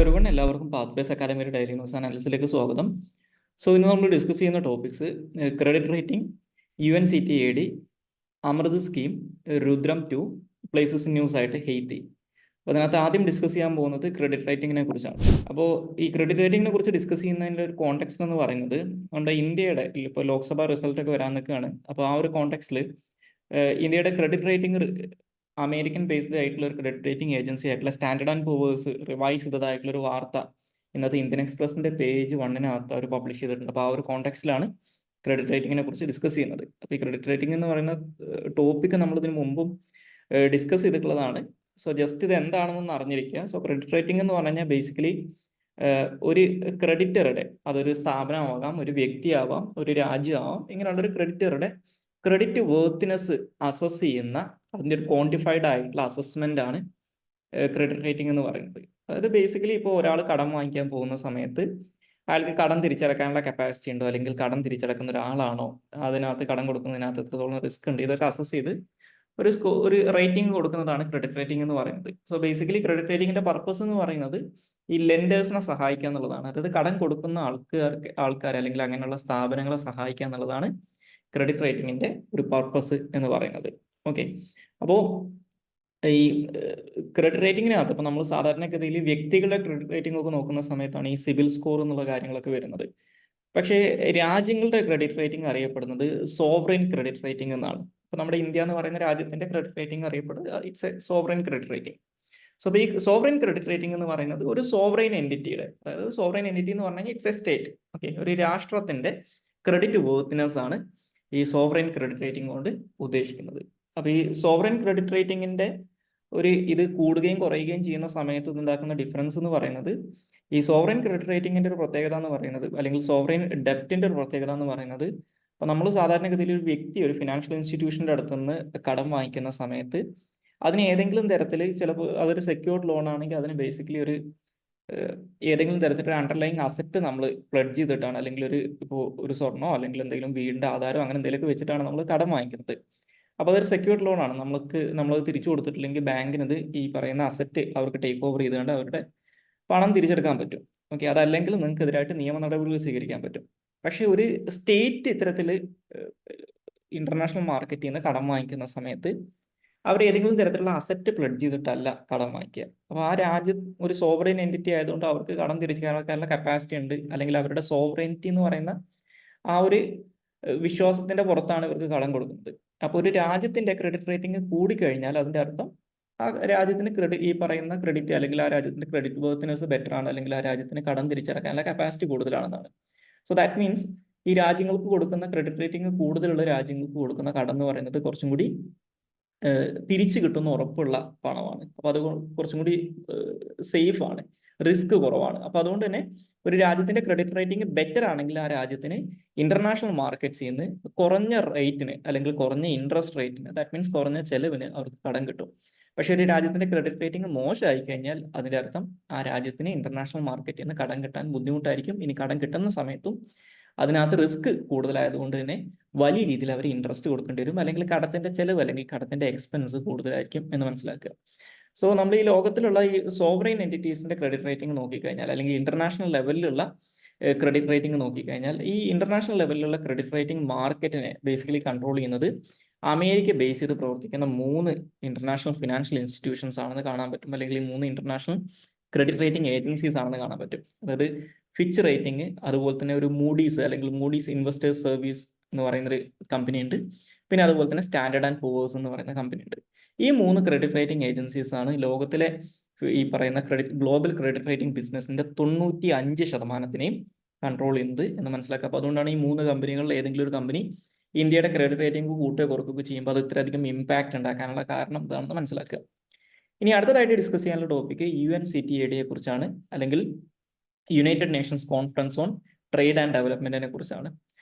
Everyone, എല്ലാവർക്കും pathways അക്കാദമിയുടെ daily news അനാലിസിലേക്ക് സ്വാഗതം. ഇന്ന് നമ്മൾ ഡിസ്കസ് ചെയ്യുന്ന ടോപ്പിക്സ് ക്രെഡിറ്റ് റേറ്റിംഗ്, UNCTAD, അമൃത് സ്കീം, രുദ്രം 2, പ്ലേസസ് ന്യൂസ് ആയിട്ട് ഹെയ്ത്തി. അപ്പോൾ അതിനകത്ത് ആദ്യം ഡിസ്കസ് ചെയ്യാൻ പോകുന്നത് ക്രെഡിറ്റ് റേറ്റിംഗിനെ കുറിച്ചാണ്. അപ്പോൾ ഈ ക്രെഡിറ്റ് റേറ്റിംഗിനെ കുറിച്ച് ഡിസ്കസ് ചെയ്യുന്നതിൻ്റെ ഒരു കോണ്ടെക്സ്റ്റ് എന്ന് പറയുന്നത് നമ്മുടെ ഇന്ത്യയുടെ ഇപ്പോൾ ലോക്സഭാ റിസൾട്ടൊക്കെ വരാൻ നിൽക്കുകയാണ്. അപ്പോൾ ആ ഒരു കോണ്ടെക്സ്റ്റിൽ ഇന്ത്യയുടെ ക്രെഡിറ്റ് റേറ്റിംഗ് അമേരിക്കൻ ബേസ്ഡ് ആയിട്ടുള്ള ഒരു ക്രെഡിറ്റ് റേറ്റിംഗ് ഏജൻസി ആയിട്ടുള്ള സ്റ്റാൻഡേർഡ് ആൻഡ് പൂവേഴ്സ് റിവൈസ് ചെയ്തതായിട്ടുള്ള ഒരു വാർത്ത ഇന്നത്തെ ഇന്ത്യൻ എക്സ്പ്രസിന്റെ പേജ് 1 അവർ പബ്ലിഷ് ചെയ്തിട്ടുണ്ട്. അപ്പോൾ ആ ഒരു കോണ്ടെക്സ്റ്റിലാണ് ക്രെഡിറ്റ് റേറ്റിംഗിനെ കുറിച്ച് ഡിസ്കസ് ചെയ്യുന്നത്. അപ്പോൾ ഈ ക്രെഡിറ്റ് റേറ്റിംഗ് എന്ന് പറയുന്ന ടോപ്പിക്ക് നമ്മൾ ഇതിനു മുമ്പും ഡിസ്കസ് ചെയ്തിട്ടുള്ളതാണ്. ജസ്റ്റ് ഇത് എന്താണെന്ന് അറിഞ്ഞിരിക്കുക. ക്രെഡിറ്റ് റേറ്റിംഗ് എന്ന് പറഞ്ഞു കഴിഞ്ഞാൽ ബേസിക്കലി ഒരു ക്രെഡിറ്ററുടെ, അതൊരു സ്ഥാപനമാകാം, ഒരു വ്യക്തിയാവാം, ഒരു രാജ്യമാവാം, ഇങ്ങനെയുള്ള ഒരു ക്രെഡിറ്ററുടെ ക്രെഡിറ്റ് വേർത്തിനെസ് അസസ് ചെയ്യുന്ന അതിൻ്റെ ഒരു ക്വാണ്ടിഫൈഡ് ആയിട്ടുള്ള അസസ്മെന്റ് ആണ് ക്രെഡിറ്റ് റേറ്റിംഗ് എന്ന് പറയുന്നത്. അതായത് ബേസിക്കലി ഇപ്പോൾ ഒരാൾ കടം വാങ്ങിക്കാൻ പോകുന്ന സമയത്ത് അയാൾക്ക് കടം തിരിച്ചടക്കാനുള്ള കപ്പാസിറ്റി ഉണ്ടോ, അല്ലെങ്കിൽ കടം തിരിച്ചടക്കുന്ന ഒരാളാണോ, അതിനകത്ത് കടം കൊടുക്കുന്നതിനകത്ത് എത്രത്തോളം റിസ്ക് ഉണ്ട്, ഇതൊക്കെ അസസ് ചെയ്ത് ഒരു റേറ്റിംഗ് കൊടുക്കുന്നതാണ് ക്രെഡിറ്റ് റേറ്റിംഗ് എന്ന് പറയുന്നത്. ബേസിക്കലി ക്രെഡിറ്റ് റേറ്റിംഗിന്റെ പർപ്പസ് എന്ന് പറയുന്നത് ഈ ലെൻഡേഴ്സിനെ സഹായിക്കുക എന്നുള്ളതാണ്. അതായത് കടം കൊടുക്കുന്ന ആൾക്കാർ അല്ലെങ്കിൽ അങ്ങനെയുള്ള സ്ഥാപനങ്ങളെ സഹായിക്കുക എന്നുള്ളതാണ് ക്രെഡിറ്റ് റേറ്റിംഗിന്റെ ഒരു പർപ്പസ് എന്ന് പറയുന്നത്. ഓക്കെ, അപ്പോൾ ഈ ക്രെഡിറ്റ് റേറ്റിംഗിനകത്ത് ഇപ്പൊ നമ്മൾ സാധാരണഗതിയിൽ വ്യക്തികളുടെ ക്രെഡിറ്റ് റേറ്റിംഗ് ഒക്കെ നോക്കുന്ന സമയത്താണ് ഈ സിവിൽ സ്കോർ എന്നുള്ള കാര്യങ്ങളൊക്കെ വരുന്നത്. പക്ഷേ രാജ്യങ്ങളുടെ ക്രെഡിറ്റ് റേറ്റിംഗ് അറിയപ്പെടുന്നത് സോവറിൻ ക്രെഡിറ്റ് റേറ്റിംഗ് എന്നാണ്. ഇപ്പൊ നമ്മുടെ ഇന്ത്യ എന്ന് പറയുന്ന രാജ്യത്തിന്റെ ക്രെഡിറ്റ് റേറ്റിംഗ് അറിയപ്പെടുന്നത് it's A sovereign credit rating. ഈ സോവറിൻ ക്രെഡിറ്റ് റേറ്റിംഗ് എന്ന് പറയുന്നത് ഒരു സോവറിൻ എൻറ്റിറ്റിയുടെ, അതായത് സോവറിൻ എൻറ്റിറ്റി എന്ന് പറഞ്ഞാൽ ഇറ്റ്സ് എ സ്റ്റേറ്റ്, ഓക്കെ, ഒരു രാഷ്ട്രത്തിന്റെ ക്രെഡിറ്റ് വേർത്തിനെസ് ആണ് ഈ സോവറിൻ ക്രെഡിറ്റ് റേറ്റിംഗ് കൊണ്ട് ഉദ്ദേശിക്കുന്നത്. അപ്പൊ ഈ സോവറിൻ ക്രെഡിറ്റ് റേറ്റിംഗിന്റെ ഇത് കൂടുകയും കുറയുകയും ചെയ്യുന്ന സമയത്ത് ഉണ്ടാക്കുന്ന ഡിഫറൻസ് എന്ന് പറയുന്നത്, ഈ സോവറിൻ ക്രെഡിറ്റ് റേറ്റിംഗിന്റെ ഒരു പ്രത്യേകത എന്ന് പറയുന്നത്, അല്ലെങ്കിൽ സോവറിൻ ഡെപ്റ്റിന്റെ ഒരു പ്രത്യേകത എന്ന് പറയുന്നത്, അപ്പൊ നമ്മൾ സാധാരണഗതിയിൽ ഒരു വ്യക്തി ഒരു ഫിനാൻഷ്യൽ ഇൻസ്റ്റിറ്റ്യൂഷന്റെ അടുത്ത് നിന്ന് കടം വാങ്ങിക്കുന്ന സമയത്ത് അതിന് ഏതെങ്കിലും തരത്തിൽ, ചിലപ്പോൾ അതൊരു സെക്യൂർഡ് ലോൺ ആണെങ്കിൽ അതിന് ബേസിക്കലി ഏതെങ്കിലും തരത്തിലുള്ള അണ്ടർലൈങ് അസറ്റ് നമ്മൾ പ്ലെഡ്ജ് ചെയ്തിട്ടാണ്, അല്ലെങ്കിൽ ഒരു സ്വർണ്ണോ അല്ലെങ്കിൽ എന്തെങ്കിലും വീടിന്റെ ആധാരമോ അങ്ങനെ എന്തെങ്കിലുമൊക്കെ വെച്ചിട്ടാണ് നമ്മൾ കടം വാങ്ങിക്കുന്നത്. അപ്പോൾ അതൊരു സെക്യൂർഡ് ലോൺ ആണ്. നമ്മളത് തിരിച്ചു കൊടുത്തിട്ടില്ലെങ്കിൽ ബാങ്കിനത് ഈ പറയുന്ന അസറ്റ് അവർക്ക് ടേക്ക് ഓവർ ചെയ്തുകൊണ്ട് അവരുടെ പണം തിരിച്ചെടുക്കാൻ പറ്റും. ഓക്കെ, അതല്ലെങ്കിൽ നിങ്ങൾക്ക് എതിരായിട്ട് നിയമ നടപടികൾ സ്വീകരിക്കാൻ പറ്റും. പക്ഷെ ഒരു സ്റ്റേറ്റ് ഇത്തരത്തിൽ ഇന്റർനാഷണൽ മാർക്കറ്റിൽ നിന്ന് കടം വാങ്ങിക്കുന്ന സമയത്ത് അവർ ഏതെങ്കിലും തരത്തിലുള്ള അസറ്റ് പ്ലെഡ്ജ് ചെയ്തിട്ടല്ല കടം വാങ്ങിക്കുക. അപ്പോൾ ആ രാജ്യം ഒരു സോവറൈൻ എൻറ്റിറ്റി ആയതുകൊണ്ട് അവർക്ക് കടം തിരിച്ചടക്കാനുള്ള കപ്പാസിറ്റി ഉണ്ട്, അല്ലെങ്കിൽ അവരുടെ സോവറൈനിറ്റി എന്ന് പറയുന്ന ആ ഒരു വിശ്വാസത്തിന്റെ പുറത്താണ് ഇവർക്ക് കടം കൊടുക്കുന്നത്. അപ്പോൾ ഒരു രാജ്യത്തിന്റെ ക്രെഡിറ്റ് റേറ്റിംഗ് കൂടിക്കഴിഞ്ഞാൽ അതിന്റെ അർത്ഥം ആ രാജ്യത്തിന് ഈ പറയുന്ന ക്രെഡിറ്റ്, അല്ലെങ്കിൽ ആ രാജ്യത്തിന്റെ ക്രെഡിറ്റ് വേർത്തിനെസ് ബെറ്റർ ആണ്, അല്ലെങ്കിൽ ആ രാജ്യത്തിന് കടം തിരിച്ചടക്കാനുള്ള കപ്പാസിറ്റി കൂടുതലാണെന്നാണ്. ദാറ്റ് മീൻസ് ഈ രാജ്യങ്ങൾക്ക് കൊടുക്കുന്ന ക്രെഡിറ്റ് റേറ്റിംഗ് കൂടുതലുള്ള രാജ്യങ്ങൾക്ക് കൊടുക്കുന്ന കടം എന്ന് പറയുന്നത് കുറച്ചും കൂടി തിരിച്ചു കിട്ടുന്ന ഉറപ്പുള്ള പണമാണ്. അപ്പൊ അത് കുറച്ചും കൂടി സേഫ് ആണ്, റിസ്ക് കുറവാണ്. അപ്പൊ അതുകൊണ്ട് തന്നെ ഒരു രാജ്യത്തിന്റെ ക്രെഡിറ്റ് റേറ്റിംഗ് ബെറ്റർ ആണെങ്കിൽ ആ രാജ്യത്തിന് ഇന്റർനാഷണൽ മാർക്കറ്റ്സിൽ നിന്ന് കുറഞ്ഞ റേറ്റിന്, അല്ലെങ്കിൽ കുറഞ്ഞ ഇൻട്രസ്റ്റ് റേറ്റിന്, ദാറ്റ് മീൻസ് കുറഞ്ഞ ചെലവിന് അവർക്ക് കടം കിട്ടും. പക്ഷെ ഒരു രാജ്യത്തിന്റെ ക്രെഡിറ്റ് റേറ്റിംഗ് മോശമായി കഴിഞ്ഞാൽ അതിന്റെ അർത്ഥം ആ രാജ്യത്തിന് ഇന്റർനാഷണൽ മാർക്കറ്റിൽ നിന്ന് കടം കിട്ടാൻ ബുദ്ധിമുട്ടായിരിക്കും. ഇനി കടം കിട്ടുന്ന സമയത്തും അതിനകത്ത് റിസ്ക് കൂടുതലായതുകൊണ്ട് തന്നെ വലിയ രീതിയിൽ അവർ ഇൻട്രസ്റ്റ് കൊടുക്കേണ്ടി വരും, അല്ലെങ്കിൽ കടത്തിന്റെ ചെലവ് അല്ലെങ്കിൽ കടത്തിന്റെ എക്സ്പെൻസ് കൂടുതലായിരിക്കും എന്ന് മനസ്സിലാക്കുക. നമ്മൾ ഈ ലോകത്തിലുള്ള ഈ സോവറൈൻ എൻറ്റിറ്റീസിന്റെ ക്രെഡിറ്റ് റേറ്റിംഗ് നോക്കിക്കഴിഞ്ഞാൽ, അല്ലെങ്കിൽ ഇന്റർനാഷണൽ ലെവലിലുള്ള ക്രെഡിറ്റ് റേറ്റിംഗ് നോക്കിക്കഴിഞ്ഞാൽ, ഈ ഇന്റർനാഷണൽ ലെവലിലുള്ള ക്രെഡിറ്റ് റേറ്റിംഗ് മാർക്കറ്റിനെ ബേസിക്കലി കൺട്രോൾ ചെയ്യുന്നത് അമേരിക്ക ബേസ് ചെയ്ത് പ്രവർത്തിക്കുന്ന 3 ഇന്റർനാഷണൽ ഫിനാൻഷ്യൽ ഇൻസ്റ്റിറ്റ്യൂഷൻസ് ആണെന്ന് കാണാൻ പറ്റും, അല്ലെങ്കിൽ 3 ഇന്റർനാഷണൽ ക്രെഡിറ്റ് റേറ്റിംഗ് ഏജൻസീസ് ആണെന്ന് കാണാൻ പറ്റും. അതായത് ഫിച്ച് റേറ്റിംഗ്, അതുപോലെ തന്നെ ഒരു മൂഡീസ് അല്ലെങ്കിൽ മൂഡീസ് ഇൻവെസ്റ്റേഴ്സ് സർവീസ് എന്ന് പറയുന്ന ഒരു കമ്പനി ഉണ്ട്, പിന്നെ അതുപോലെ തന്നെ സ്റ്റാൻഡേർഡ് ആൻഡ് പൂവേഴ്സ് എന്ന് പറയുന്ന കമ്പനി ഉണ്ട്. ഈ 3 ക്രെഡിറ്റ് റേറ്റിംഗ് ഏജൻസീസ് ആണ് ലോകത്തിലെ ഈ പറയുന്ന ഗ്ലോബൽ ക്രെഡിറ്റ് റേറ്റിംഗ് ബിസിനസിന്റെ 95% കൺട്രോൾ ചെയ്യുന്നത് എന്ന് മനസ്സിലാക്കുക. അപ്പോൾ അതുകൊണ്ടാണ് ഈ 3 കമ്പനികളിൽ ഏതെങ്കിലും ഒരു കമ്പനി ഇന്ത്യയുടെ ക്രെഡിറ്റ് റേറ്റിംഗ് കൂട്ടുകയോ കുറയ്ക്കുകയോ ചെയ്യുമ്പോൾ അത് ഇത്രയധികം ഇമ്പാക്ട് ഉണ്ടാക്കാനുള്ള കാരണം ഇതാണെന്ന് മനസ്സിലാക്കുക. ഇനി അടുത്തതായിട്ട് ഡിസ്കസ് ചെയ്യാനുള്ള ടോപ്പിക്ക് UNCTAD കുറിച്ചാണ്, അല്ലെങ്കിൽ United Nations Conference on Trade and ഡെവലപ്മെന്റിനെ കുറിച്ചാണ്.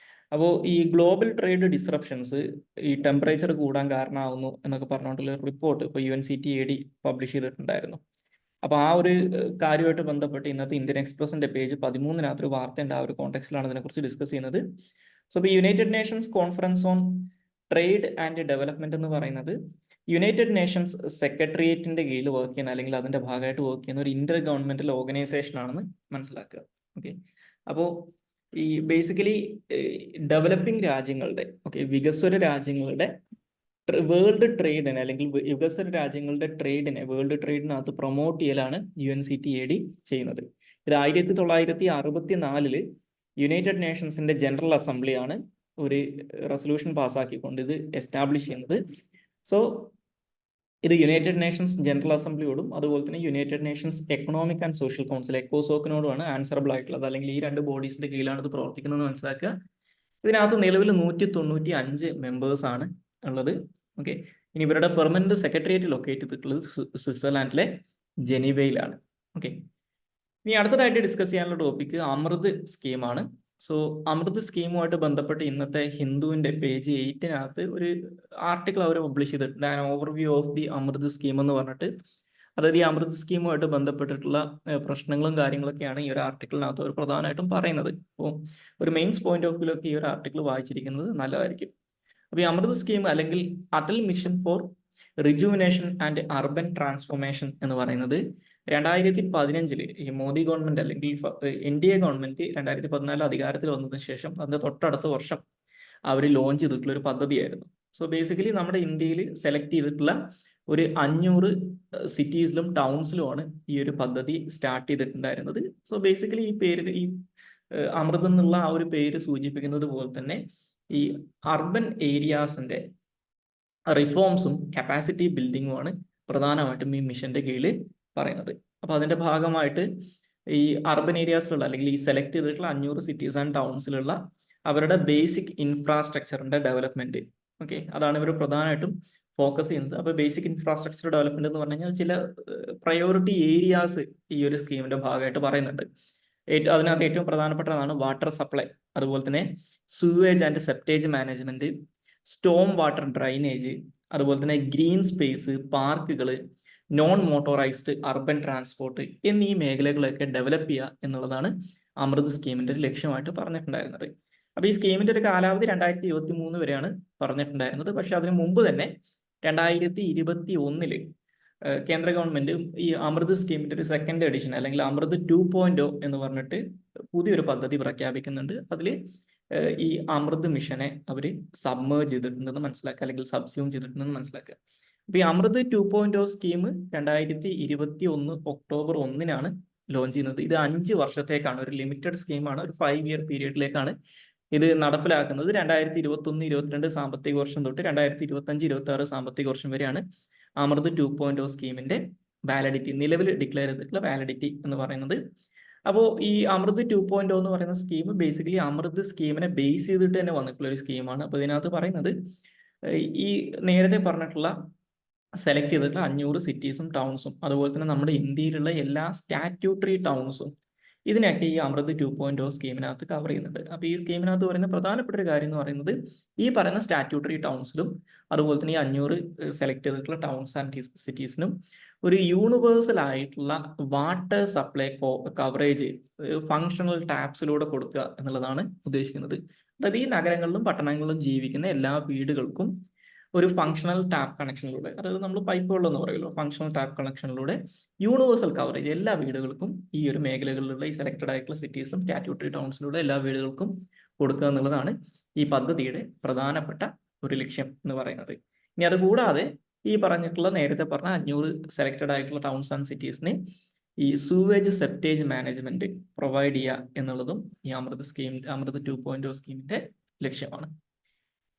അപ്പോൾ ഈ ഗ്ലോബൽ ട്രേഡ് ഡിസ്റപ്ഷൻസ് ഈ ടെമ്പറേച്ചർ കൂടാൻ കാരണമാവുന്നു എന്നൊക്കെ പറഞ്ഞുകൊണ്ടുള്ള റിപ്പോർട്ട് ഇപ്പോൾ UNCTAD പബ്ലിഷ് ചെയ്തിട്ടുണ്ടായിരുന്നു. അപ്പോൾ ആ ഒരു കാര്യമായിട്ട് ബന്ധപ്പെട്ട് ഇന്നത്തെ ഇന്ത്യൻ എക്സ്പ്രസിന്റെ പേജ് 13 ഒരു വാർത്തയുണ്ട്. ആ ഒരു കോണ്ടെക്സ്റ്റിലാണ് ഇതിനെക്കുറിച്ച് ഡിസ്കസ് ചെയ്യുന്നത്. ഇപ്പോൾ United Nations Conference on Trade and development എന്ന് പറയുന്നത് യുണൈറ്റഡ് നേഷൻസ് സെക്രട്ടേറിയറ്റിന്റെ കീഴിൽ വർക്ക് ചെയ്യുന്ന അല്ലെങ്കിൽ അതിന്റെ ഭാഗമായിട്ട് വർക്ക് ചെയ്യുന്ന ഒരു ഇന്റർ ഗവൺമെന്റൽ ഓർഗനൈസേഷൻ ആണെന്ന് മനസ്സിലാക്കുക. ഓക്കെ, അപ്പോൾ ഈ ബേസിക്കലി ഡെവലപ്പിംഗ് രാജ്യങ്ങളുടെ വികസ്വര രാജ്യങ്ങളുടെ വേൾഡ് ട്രേഡിനെ അല്ലെങ്കിൽ വികസ്വര രാജ്യങ്ങളുടെ ട്രേഡിനെ വേൾഡ് ട്രേഡിനകത്ത് പ്രൊമോട്ട് ചെയ്യലാണ് UNCTAD ചെയ്യുന്നത്. ഇത് 1964 യുണൈറ്റഡ് നേഷൻസിന്റെ ജനറൽ അസംബ്ലിയാണ് ഒരു റെസൊല്യൂഷൻ പാസ്സാക്കിക്കൊണ്ട് ഇത് എസ്റ്റാബ്ലിഷ് ചെയ്യുന്നത്. സോ ഇത് യുണൈറ്റഡ് നേഷൻസ് ജനറൽ അസംബ്ലിയോടും അതുപോലെ തന്നെ United Nations Economic and Social Council എക്കോസോക്കിനോടുമാണ് ആൻസറബിൾ ആയിട്ടുള്ളത്. അല്ലെങ്കിൽ ഈ രണ്ട് ബോഡീസിന്റെ കീഴിലാണ് ഇത് പ്രവർത്തിക്കുന്നത് മനസ്സിലാക്കുക. ഇതിനകത്ത് നിലവിൽ 195 മെമ്പേഴ്സ് ആണ് ഉള്ളത്. ഓക്കെ, ഇനി ഇവരുടെ പെർമനന്റ് സെക്രട്ടേറിയറ്റ് ലൊക്കേറ്റ് ചെയ്തിട്ടുള്ളത് സ്വിറ്റ്സർലാൻഡിലെ ജനീവയിലാണ്. ഓക്കെ, ഇനി അടുത്തതായിട്ട് ഡിസ്കസ് ചെയ്യാനുള്ള ടോപ്പിക് അമൃത് സ്കീമാണ്. സോ അമൃത് സ്കീമുമായിട്ട് ബന്ധപ്പെട്ട് ഇന്നത്തെ ഹിന്ദുവിന്റെ പേജ് 8 ഒരു ആർട്ടിക്കിൾ അവർ പബ്ലിഷ് ചെയ്തിട്ടുണ്ട്. Overview of the Amrut scheme എന്ന് പറഞ്ഞിട്ട്. അതായത് ഈ അമൃത് സ്കീമുമായിട്ട് ബന്ധപ്പെട്ടിട്ടുള്ള പ്രശ്നങ്ങളും കാര്യങ്ങളൊക്കെയാണ് ഈ ഒരു ആർട്ടിക്കിളിനകത്ത് അവർ പ്രധാനമായിട്ടും പറയുന്നത്. അപ്പോൾ ഒരു മെയിൻസ് പോയിന്റ് ഓഫ് വ്യൂലൊക്കെ ഈ ഒരു ആർട്ടിക്കിൾ വായിച്ചിരിക്കുന്നത് നല്ലതായിരിക്കും. അപ്പോൾ ഈ അമൃത് സ്കീം അല്ലെങ്കിൽ Atal mission four rejuvenation and urban transformation എന്ന് പറയുന്നത് 2015 ഈ മോദി ഗവൺമെന്റ് അല്ലെങ്കിൽ NDA ഗവൺമെന്റ് 2014 അധികാരത്തിൽ വന്നതിന് ശേഷം അതിന്റെ തൊട്ടടുത്ത വർഷം അവർ ലോഞ്ച് ചെയ്തിട്ടുള്ള ഒരു പദ്ധതിയായിരുന്നു. സോ ബേസിക്കലി നമ്മുടെ ഇന്ത്യയിൽ സെലക്ട് ചെയ്തിട്ടുള്ള ഒരു 500 സിറ്റീസിലും ടൗൺസിലുമാണ് ഈ ഒരു പദ്ധതി സ്റ്റാർട്ട് ചെയ്തിട്ടുണ്ടായിരുന്നത്. സോ ബേസിക്കലി ഈ പേര് ഈ അമൃത് എന്നുള്ള ആ ഒരു പേര് സൂചിപ്പിക്കുന്നത് പോലെ തന്നെ ഈ അർബൻ ഏരിയാസിന്റെ റിഫോംസും കപ്പാസിറ്റി ബിൽഡിങ്ങുമാണ് പ്രധാനമായിട്ടും ഈ മിഷന്റെ കീഴിൽ പറയുന്നത്. അപ്പൊ അതിന്റെ ഭാഗമായിട്ട് ഈ അർബൻ ഏരിയാസിലുള്ള അല്ലെങ്കിൽ ഈ സെലക്ട് ചെയ്തിട്ടുള്ള 500 സിറ്റീസ് ആൻഡ് ടൗൺസിലുള്ള അവരുടെ ബേസിക് ഇൻഫ്രാസ്ട്രക്ചറിന്റെ ഡെവലപ്മെന്റ്, ഓക്കെ, അതാണ് ഇവർ പ്രധാനമായിട്ടും ഫോക്കസ് ചെയ്യുന്നത്. അപ്പൊ ബേസിക് ഇൻഫ്രാസ്ട്രക്ചർ ഡെവലപ്മെന്റ് എന്ന് പറഞ്ഞു കഴിഞ്ഞാൽ ചില പ്രയോറിറ്റി ഏരിയാസ് ഈ ഒരു സ്കീമിന്റെ ഭാഗമായിട്ട് പറയുന്നുണ്ട്. അതിനകത്ത് ഏറ്റവും പ്രധാനപ്പെട്ടതാണ് വാട്ടർ സപ്ലൈ, അതുപോലെ തന്നെ sewage and septage management, storm water drainage, അതുപോലെ തന്നെ ഗ്രീൻ സ്പേസ്, പാർക്കുകൾ, നോൺ മോട്ടോറൈസ്ഡ് അർബൻ ട്രാൻസ്പോർട്ട് എന്നീ മേഖലകളൊക്കെ ഡെവലപ്പ് ചെയ്യുക എന്നുള്ളതാണ് അമൃത് സ്കീമിന്റെ ഒരു ലക്ഷ്യമായിട്ട് പറഞ്ഞിട്ടുണ്ടായിരുന്നത്. അപ്പൊ ഈ സ്കീമിന്റെ ഒരു കാലാവധി 2023 വരെയാണ് പറഞ്ഞിട്ടുണ്ടായിരുന്നത്. പക്ഷെ അതിനു മുമ്പ് തന്നെ 2021 കേന്ദ്ര ഗവൺമെന്റ് ഈ അമൃത് സ്കീമിന്റെ ഒരു സെക്കൻഡ് എഡിഷൻ അല്ലെങ്കിൽ അമൃത് 2.0 എന്ന് പറഞ്ഞിട്ട് പുതിയൊരു പദ്ധതി പ്രഖ്യാപിക്കുന്നുണ്ട്. അതിൽ ഈ അമൃത് മിഷനെ അവർ സബ്മേർജ് ചെയ്തിട്ടുണ്ടെന്ന് മനസ്സിലാക്കുക, അല്ലെങ്കിൽ സബ്സ്യൂം ചെയ്തിട്ടുണ്ടെന്ന് മനസ്സിലാക്കുക. അപ്പൊ ഈ അമൃത് 2.0 സ്കീം 2021 ഒക്ടോബർ 1 ലോഞ്ച് ചെയ്യുന്നത്. ഇത് 5 വർഷത്തേക്കാണ്, ഒരു ലിമിറ്റഡ് സ്കീമാണ്, ഒരു 5 ഇയർ പീരീഡിലേക്കാണ് ഇത് നടപ്പിലാക്കുന്നത്. 2021-22 സാമ്പത്തിക വർഷം തൊട്ട് 2025-26 സാമ്പത്തിക വർഷം വരെയാണ് അമൃത് 2.0 സ്കീമിന്റെ വാലിഡിറ്റി, നിലവിൽ ഡിക്ലെയർ ചെയ്തിട്ടുള്ള വാലിഡിറ്റി എന്ന് പറയുന്നത്. അപ്പോൾ ഈ അമൃത് 2.0 എന്ന് പറയുന്ന സ്കീം ബേസിക്കലി അമൃത് സ്കീമിനെ ബേസ് ചെയ്തിട്ട് തന്നെ വന്നിട്ടുള്ള ഒരു സ്കീമാണ്. അപ്പോൾ ഇതിനകത്ത് പറയുന്നത് ഈ നേരത്തെ പറഞ്ഞിട്ടുള്ള സെലക്ട് ചെയ്തിട്ടുള്ള 500 സിറ്റീസും ടൗൺസും അതുപോലെ തന്നെ നമ്മുടെ ഇന്ത്യയിലുള്ള എല്ലാ സ്റ്റാറ്റ്യൂട്ടറി ടൗൺസും ഇതിനൊക്കെ ഈ അമൃത് 2.0 സ്കീമിനകത്ത് കവർ ചെയ്യുന്നുണ്ട്. അപ്പോൾ ഈ സ്കീമിനകത്ത് പറയുന്ന പ്രധാനപ്പെട്ട ഒരു കാര്യം എന്ന് പറയുന്നത് ഈ പറയുന്ന സ്റ്റാറ്റ്യൂട്ടറി ടൗൺസിലും അതുപോലെ തന്നെ ഈ 500 സെലക്ട് ചെയ്തിട്ടുള്ള ടൗൺസ് ആൻഡ് സിറ്റീസിനും ഒരു യൂണിവേഴ്സൽ ആയിട്ടുള്ള വാട്ടർ സപ്ലൈ കവറേജ് ഫങ്ഷണൽ ടാപ്സിലൂടെ കൊടുക്കുക എന്നുള്ളതാണ് ഉദ്ദേശിക്കുന്നത്. അതായത് ഈ നഗരങ്ങളിലും പട്ടണങ്ങളിലും ജീവിക്കുന്ന എല്ലാ വീടുകൾക്കും ഒരു ഫങ്ഷണൽ ടാപ്പ് കണക്ഷനിലൂടെ, അതായത് നമ്മൾ പൈപ്പ് വെള്ളം എന്ന് പറയുമല്ലോ, ഫങ്ഷണൽ ടാപ്പ് കണക്ഷനിലൂടെ യൂണിവേഴ്സൽ കവറേജ് എല്ലാ വീടുകൾക്കും ഈ ഒരു മേഖലകളിലുള്ള ഈ സെലക്ടഡ് ആയിട്ടുള്ള സിറ്റീസിലും സ്റ്റാറ്റ്യൂട്ടറി ടൗൺസിലുള്ള എല്ലാ വീടുകൾക്കും കൊടുക്കുക എന്നുള്ളതാണ് ഈ പദ്ധതിയുടെ പ്രധാനപ്പെട്ട ഒരു ലക്ഷ്യം എന്ന് പറയുന്നത്. ഇനി അതുകൂടാതെ ഈ പറഞ്ഞിട്ടുള്ള നേരത്തെ പറഞ്ഞ 500 സെലക്ടഡ് ആയിട്ടുള്ള ടൗൺസ് ആൻഡ് സിറ്റീസിന് ഈ സൂവേജ് സെപ്റ്റേജ് മാനേജ്മെന്റ് പ്രൊവൈഡ് ചെയ്യുക എന്നുള്ളതും ഈ അമൃത് 2.0 സ്കീമിന്റെ ലക്ഷ്യമാണ്.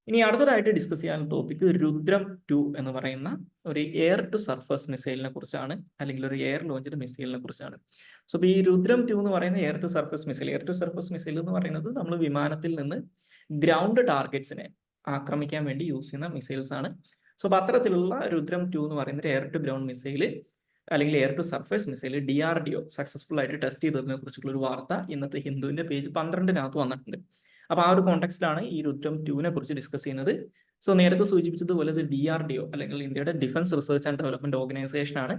ഇനി അടുത്തതായിട്ട് ഡിസ്കസ് ചെയ്യാനുള്ള ടോപ്പിക് രുദ്രം 2 എന്ന് പറയുന്ന ഒരു എയർ ടു സർഫസ് മിസൈലിനെ കുറിച്ചാണ്, അല്ലെങ്കിൽ ഒരു എയർ ലോഞ്ച്ഡ് മിസൈലിനെ കുറിച്ചാണ്. സോ ഈ രുദ്രം 2 എന്ന് പറയുന്ന എയർ ടു സർഫസ് മിസൈൽ എന്ന് പറയുന്നത് നമ്മൾ വിമാനത്തിൽ നിന്ന് ഗ്രൗണ്ട് ടാർഗറ്റ്സിനെ ആക്രമിക്കാൻ വേണ്ടി യൂസ് ചെയ്യുന്ന മിസൈൽസ് ആണ്. സോ അത്തരത്തിലുള്ള രുദ്രം 2 എന്ന് പറയുന്ന എയർ ടു ഗ്രൗണ്ട് മിസൈൽ അല്ലെങ്കിൽ air to surface missile DRDO successful ആയിട്ട് ടെസ്റ്റ് ചെയ്തതിനെ കുറിച്ചുള്ള ഒരു വാർത്ത ഇന്നത്തെ ഹിന്ദുവിന്റെ പേജ് 12 വന്നിട്ടുണ്ട്. അപ്പൊ ആ ഒരു കോണ്ടെക്സ്റ്റിലാണ് ഈ രുദ്രം 2 കുറിച്ച് ഡിസ്കസ് ചെയ്യുന്നത്. സോ നേരത്തെ സൂചിപ്പിച്ചതുപോലെ ഇത് DRDO അല്ലെങ്കിൽ ഇന്ത്യയുടെ defence research and development organisation ആണ്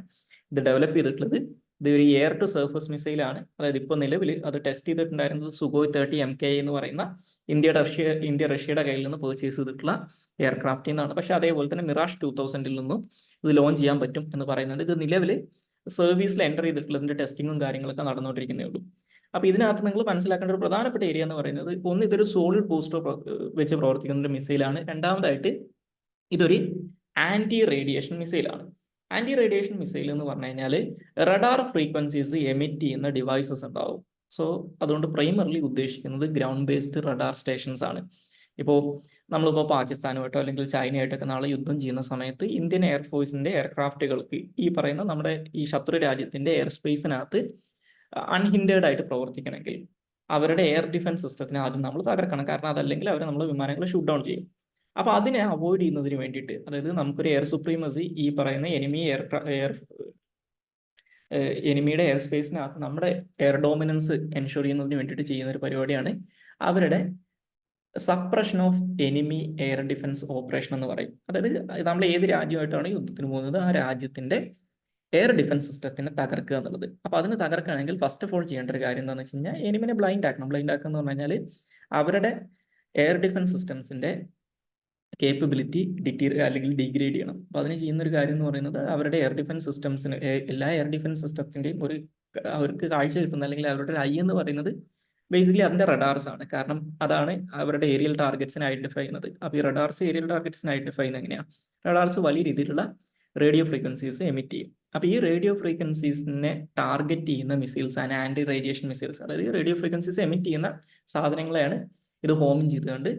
ഇത് ഡെവലപ്പ് ചെയ്തിട്ടുള്ളത്. ഇത് ഒരു എയർ ടു സർഫസ് മിസൈലാണ്. അതായത് ഇപ്പോൾ നിലവിൽ അത് ടെസ്റ്റ് ചെയ്തിട്ടുണ്ടായിരുന്നത് സുഖോയ് 30 MK എന്ന് പറയുന്ന ഇന്ത്യ റഷ്യയുടെ കയ്യിൽ നിന്ന് പർച്ചേസ് ചെയ്തിട്ടുള്ള എയർക്രാഫ്റ്റിൽ നിന്നാണ്. പക്ഷെ അതേപോലെ തന്നെ മിറാഷ് 2000 നിന്നും ഇത് ലോഞ്ച് ചെയ്യാൻ പറ്റും എന്ന് പറയുന്നുണ്ട്. ഇത് നിലവിൽ സർവീസിൽ എൻ്റർ ചെയ്തിട്ടുള്ളതിൻ്റെ ടെസ്റ്റിങ്ങും കാര്യങ്ങളൊക്കെ നടന്നുകൊണ്ടിരിക്കുന്നേ ഉള്ളൂ. അപ്പോൾ ഇതിനകത്ത് നിങ്ങൾ മനസ്സിലാക്കേണ്ട ഒരു പ്രധാനപ്പെട്ട ഏരിയ എന്ന് പറയുന്നത്, ഒന്ന് ഇതൊരു സോളിഡ് ബൂസ്റ്റർ വെച്ച് പ്രവർത്തിക്കുന്ന ഒരു മിസൈലാണ്. രണ്ടാമതായിട്ട് ഇതൊരു ആൻറ്റി റേഡിയേഷൻ മിസൈലാണ്. ആൻറ്റി റേഡിയേഷൻ മിസൈൽ എന്ന് പറഞ്ഞു കഴിഞ്ഞാൽ റഡാർ ഫ്രീക്വൻസീസ് എമിറ്റ് ചെയ്യുന്ന ഡിവൈസസ് ഉണ്ടാവും. സോ അതുകൊണ്ട് പ്രൈമറിലി ഉദ്ദേശിക്കുന്നത് ഗ്രൗണ്ട് ബേസ്ഡ് റഡാർ സ്റ്റേഷൻസ് ആണ്. ഇപ്പോൾ നമ്മളിപ്പോൾ പാകിസ്ഥാനുമായിട്ടോ അല്ലെങ്കിൽ ചൈനയായിട്ടൊക്കെ നാളെ യുദ്ധം ചെയ്യുന്ന സമയത്ത് ഇന്ത്യൻ എയർഫോഴ്സിൻ്റെ എയർക്രാഫ്റ്റുകൾക്ക് ഈ പറയുന്ന നമ്മുടെ ഈ ശത്രു രാജ്യത്തിൻ്റെ എയർ സ്പേസിനകത്ത് അൺഹിൻഡേർഡ് ആയിട്ട് പ്രവർത്തിക്കണമെങ്കിൽ അവരുടെ എയർ ഡിഫൻസ് സിസ്റ്റത്തിനെ ആദ്യം നമ്മൾ തകർക്കണം. കാരണം അതല്ലെങ്കിൽ അവർ നമ്മൾ വിമാനങ്ങൾ ഷൂട്ട് ഡൗൺ ചെയ്യും. അപ്പോൾ അതിനെ അവോയ്ഡ് ചെയ്യുന്നതിന് വേണ്ടിയിട്ട്, അതായത് നമുക്കൊരു എയർ സുപ്രീമസി ഈ പറയുന്ന എനിമിയുടെ എയർ സ്പേസിനകത്ത് നമ്മുടെ എയർ ഡോമിനൻസ് എൻഷുർ ചെയ്യുന്നതിന് വേണ്ടിയിട്ട് ചെയ്യുന്ന ഒരു പരിപാടിയാണ് അവരുടെ suppression of enemy air defence operation എന്ന് പറയും. അതായത് നമ്മൾ ഏത് രാജ്യമായിട്ടാണ് യുദ്ധത്തിന് പോകുന്നത് ആ രാജ്യത്തിന്റെ എയർ ഡിഫൻസ് സിസ്റ്റത്തിനെ തകർക്കുക എന്നുള്ളത്. അപ്പോൾ അതിന് തകർക്കുകയാണെങ്കിൽ ഫസ്റ്റ് ഓഫ് ഓൾ ചെയ്യേണ്ട ഒരു കാര്യം എന്താണെന്ന് വെച്ച് കഴിഞ്ഞാൽ എനിമിനെ ബ്ലൈൻഡ് ആക്കണം. ബ്ലൈൻഡ് ആക്കുക എന്ന് പറഞ്ഞു കഴിഞ്ഞാൽ അവരുടെ എയർ ഡിഫൻസ് സിസ്റ്റംസിന്റെ കേപ്പബിലിറ്റി അല്ലെങ്കിൽ ഡിഗ്രേഡ് ചെയ്യണം. അപ്പോൾ അതിന് ചെയ്യുന്ന ഒരു കാര്യം എന്ന് പറയുന്നത് അവരുടെ എയർ ഡിഫൻസ് സിസ്റ്റംസിന്, എല്ലാ എയർ ഡിഫൻസ് സിസ്റ്റത്തിൻ്റെയും അവർക്ക് കാഴ്ച കിട്ടുന്ന അല്ലെങ്കിൽ അവരുടെ ഒരു ഐ എന്ന് പറയുന്നത് ബേസിക്കലി അതിൻ്റെ റഡാർസ് ആണ്. കാരണം അതാണ് അവരുടെ ഏരിയൽ ടാർഗറ്റ്സിനെ ഐഡന്റിഫൈ ചെയ്യുന്നത്. അപ്പോൾ ഈ റഡാർസ് ഏരിയൽ ടാർഗറ്റ്സിനെ ഐഡന്റിഫൈ ചെയ്യുന്നത് എങ്ങനെയാണ്? റഡാർസ് വലിയ രീതിയിലുള്ള റേഡിയോ ഫ്രീക്വൻസീസ് എമിറ്റ് ചെയ്യും. അപ്പോൾ ഈ റേഡിയോ ഫ്രീക്വൻസീസിനെ ടാർഗറ്റ് ചെയ്യുന്ന മിസൈൽസ് ആണ് ആൻറ്റി റേഡിയേഷൻ മിസൈൽസ്. അതായത് റേഡിയോ ഫ്രീക്വൻസീസ് എമിറ്റ് ചെയ്യുന്ന സാധനങ്ങളെയാണ് ഇത് ഹോമിങ് ചെയ്തുകൊണ്ട്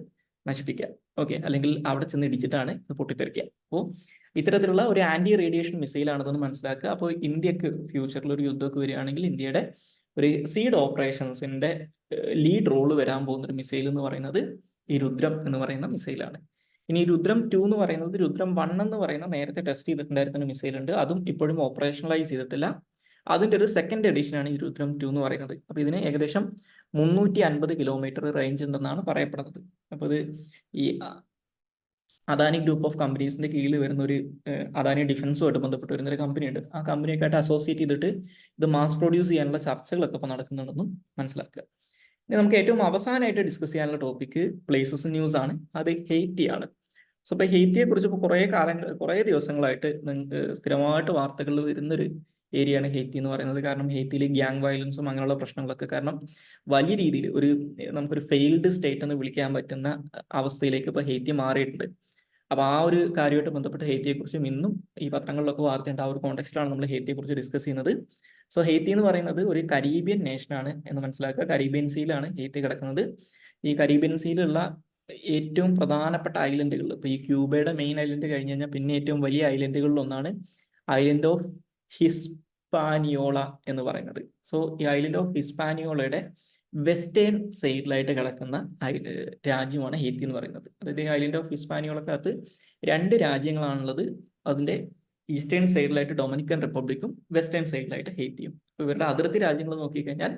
നശിപ്പിക്കുക. ഓക്കെ, അല്ലെങ്കിൽ അവിടെ ചെന്ന് ഇടിച്ചിട്ടാണ് ഇത് പൊട്ടിത്തെറിക്കുക. അപ്പോൾ ഇത്തരത്തിലുള്ള ഒരു ആൻറ്റി റേഡിയേഷൻ മിസൈലാണെന്ന് മനസ്സിലാക്കുക. അപ്പോൾ ഇന്ത്യക്ക് ഫ്യൂച്ചറിൽ ഒരു യുദ്ധമൊക്കെ വരികയാണെങ്കിൽ ഇന്ത്യയുടെ ഒരു സീഡ് ഓപ്പറേഷൻസിന്റെ ലീഡ് റോള് വരാൻ പോകുന്ന ഒരു മിസൈൽ എന്ന് പറയുന്നത് ഈ രുദ്രം എന്ന് പറയുന്ന മിസൈലാണ്. ഇനി രുദ്രം 2 എന്ന് പറയുന്നത് രുദ്രം 1 എന്ന് പറയുന്ന നേരത്തെ ടെസ്റ്റ് ചെയ്തിട്ടുണ്ടായിരുന്ന ഒരു മിസൈൽ ഉണ്ട്. അതും ഇപ്പോഴും ഓപ്പറേഷണലൈസ് ചെയ്തിട്ടില്ല. അതിൻ്റെ ഒരു സെക്കൻഡ് എഡിഷനാണ് ഈ രുദ്രം 2 എന്ന് പറയുന്നത്. അപ്പോൾ ഇതിന് ഏകദേശം 350 കിലോമീറ്റർ റേഞ്ച് ഉണ്ടെന്നാണ് പറയപ്പെടുന്നത്. അപ്പോൾ ഇത് ഈ അദാനി ഗ്രൂപ്പ് ഓഫ് കമ്പനീസിന്റെ കീഴിൽ വരുന്ന ഒരു അദാനി ഡിഫൻസുമായിട്ട് ബന്ധപ്പെട്ട് വരുന്ന ഒരു കമ്പനി ഉണ്ട്. ആ കമ്പനിയൊക്കെയായിട്ട് അസോസിയേറ്റ് ചെയ്തിട്ട് ഇത് മാസ് പ്രൊഡ്യൂസ് ചെയ്യാനുള്ള ചർച്ചകളൊക്കെ ഇപ്പോൾ നടക്കുന്നുണ്ടെന്നും മനസ്സിലാക്കുക. ഇനി നമുക്ക് ഏറ്റവും അവസാനമായിട്ട് ഡിസ്കസ് ചെയ്യാനുള്ള ടോപ്പിക്ക് പ്ലേസസ് ന്യൂസ് ആണ്. അത് ഹെയ്ത്തി ആണ്. സോ ഇപ്പോൾ ഹെയ്ത്തിയെ കുറിച്ച് ഇപ്പോൾ കുറേ ദിവസങ്ങളായിട്ട് സ്ഥിരമായിട്ട് വാർത്തകളിൽ വരുന്നൊരു ഏരിയയാണ് ഹെയ്ത്തി എന്ന് പറയുന്നത്. കാരണം ഹെയ്ത്തിയിൽ ഗ്യാങ് വയലൻസും അങ്ങനെയുള്ള പ്രശ്നങ്ങളൊക്കെ കാരണം വലിയ രീതിയിൽ നമുക്കൊരു ഫെയിൽഡ് സ്റ്റേറ്റ് എന്ന് വിളിക്കാൻ പറ്റുന്ന അവസ്ഥയിലേക്ക് ഇപ്പോൾ ഹെയ്ത്തി മാറിയിട്ടുണ്ട്. അപ്പോൾ ആ ഒരു കാര്യമായിട്ട് ബന്ധപ്പെട്ട് ഹെയ്ത്തിയെക്കുറിച്ചും ഇന്നും ഈ പത്രങ്ങളിലൊക്കെ വാർത്തയുണ്ട്. ആ ഒരു കോണ്ടെക്സ്റ്റിലാണ് നമ്മൾ ഹെയ്ത്തിയെക്കുറിച്ച് ഡിസ്കസ് ചെയ്യുന്നത്. സോ ഹെയ്ത്തി എന്ന് പറയുന്നത് ഒരു കരീബിയൻ നേഷനാണ് എന്ന് മനസ്സിലാക്കുക. കരീബിയൻ സീയിലാണ് ഹെയ്ത്തി കിടക്കുന്നത്. ഈ കരീബിയൻ സീയിലുള്ള ഏറ്റവും പ്രധാനപ്പെട്ട ഐലൻഡുകൾ, ഇപ്പോൾ ഈ ക്യൂബയുടെ മെയിൻ ഐലൻഡ് കഴിഞ്ഞ് കഴിഞ്ഞാൽ പിന്നെ ഏറ്റവും വലിയ ഐലൻഡുകളിൽ ഒന്നാണ് ഐലൻഡ് ഓഫ് ഹിസ്പാനിയോള എന്ന് പറയുന്നത്. സോ ഈ ഐലൻഡ് ഓഫ് ഹിസ്പാനിയോളയുടെ വെസ്റ്റേൺ സൈഡിലായിട്ട് കിടക്കുന്ന രാജ്യമാണ് ഹെയ്ത്തി എന്ന് പറയുന്നത്. അതായത് ഐലൻഡ് ഓഫ് ഹിസ്പാനിയോളക്കകത്ത് 2 രാജ്യങ്ങളാണുള്ളത്. അതിൻ്റെ ഈസ്റ്റേൺ സൈഡിലായിട്ട് ഡൊമിനിക്കൻ റിപ്പബ്ലിക്കും വെസ്റ്റേൺ സൈഡിലായിട്ട് ഹെയ്ത്തിയും. ഇപ്പോൾ ഇവരുടെ അതിർത്തി രാജ്യങ്ങൾ നോക്കിക്കഴിഞ്ഞാൽ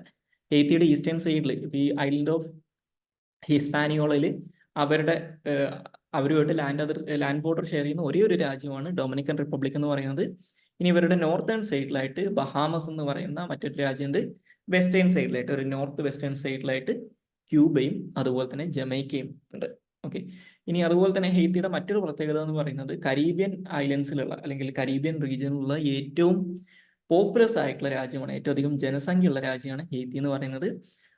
ഹെയ്ത്തിയുടെ ഈസ്റ്റേൺ സൈഡിൽ ഇപ്പോൾ ഈ ഐലൻഡ് ഓഫ് ഹിസ്പാനിയോളയിൽ അവരുമായിട്ട് ലാൻഡ് ബോർഡർ ഷെയർ ചെയ്യുന്ന ഒരേ ഒരു രാജ്യമാണ് ഡൊമിനിക്കൻ റിപ്പബ്ലിക് എന്ന് പറയുന്നത്. ഇനി ഇവരുടെ നോർത്തേൺ സൈഡിലായിട്ട് ബഹാമസ് എന്ന് പറയുന്ന മറ്റൊരു രാജ്യമുണ്ട്. വെസ്റ്റേൺ സൈഡിലായിട്ട് ഒരു നോർത്ത് വെസ്റ്റേൺ സൈഡിലായിട്ട് ക്യൂബയും അതുപോലെ തന്നെ ജമൈക്കയും ഉണ്ട്. ഓക്കെ, ഇനി അതുപോലെ തന്നെ ഹെയ്ത്തിയുടെ മറ്റൊരു പ്രത്യേകത എന്ന് പറയുന്നത് കരീബിയൻ ഐലൻഡ്സിലുള്ള അല്ലെങ്കിൽ കരീബിയൻ റീജിയനിലുള്ള ഏറ്റവും പോപ്പുലസ് ആയിട്ടുള്ള രാജ്യമാണ്, ഏറ്റവും അധികം ജനസംഖ്യയുള്ള രാജ്യമാണ് ഹെയ്ത്തി എന്ന് പറയുന്നത്.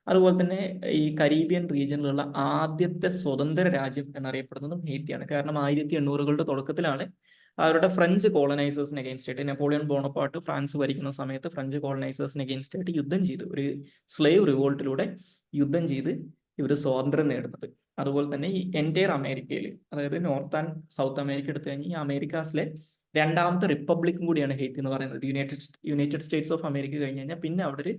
അതുപോലെ തന്നെ ഈ കരീബിയൻ റീജിയനിലുള്ള ആദ്യത്തെ സ്വതന്ത്ര രാജ്യം എന്നറിയപ്പെടുന്നതും ഹെയ്ത്തിയാണ്. കാരണം 1800കളുടെ തുടക്കത്തിലാണ് അവരുടെ ഫ്രഞ്ച് കോളനൈസേഴ്സിന് അഗെയിൻസ്റ്റ് ആയിട്ട് നെപ്പോളിയൻ ബോണപ്പാർട്ട് ഫ്രാൻസ് ഭരിക്കുന്ന സമയത്ത് ഫ്രഞ്ച് കോളനൈസേഴ്സിന് അഗെയിൻസ്റ്റ് ആയിട്ട് യുദ്ധം ചെയ്ത് ഒരു സ്ലേവ് റിവോൾട്ടിലൂടെ യുദ്ധം ചെയ്ത് ഇവർ സ്വാതന്ത്ര്യം നേടുന്നത്. അതുപോലെ തന്നെ ഈ എൻറ്റയർ അമേരിക്കയിൽ, അതായത് നോർത്ത് ആൻഡ് സൗത്ത് അമേരിക്ക എടുത്തു കഴിഞ്ഞാൽ ഈ അമേരിക്കാസിലെ 2ാമത്തെ റിപ്പബ്ലിക്കും കൂടിയാണ് ഹെയ്ത്തി എന്ന് പറയുന്നത്. യുണൈറ്റഡ് സ്റ്റേറ്റ്സ് ഓഫ് അമേരിക്ക കഴിഞ്ഞ് കഴിഞ്ഞാൽ പിന്നെ അവിടെ ഒരു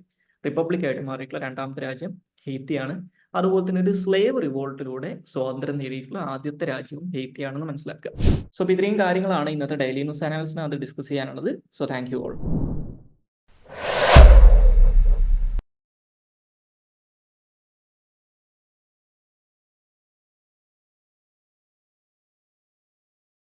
റിപ്പബ്ലിക് ആയിട്ട് മാറിയിട്ടുള്ള 2ാമത്തെ രാജ്യം ഹെയ്ത്തിയാണ്. അതുപോലെ തന്നെ ഒരു സ്ലേവ് റിവോൾട്ടിലൂടെ സ്വാതന്ത്ര്യം നേടിയിട്ടുള്ള ആദ്യത്തെ രാജ്യവും ഹെയ്ത്തിയാണെന്ന് മനസ്സിലാക്കുക. സോ അപ്പോൾ ഇത്രയും കാര്യങ്ങളാണ് ഇന്നത്തെ ഡെയിലി ന്യൂസ് അനാലിസിന് അത് ഡിസ്കസ് ചെയ്യാനുള്ളത്. So thank you all.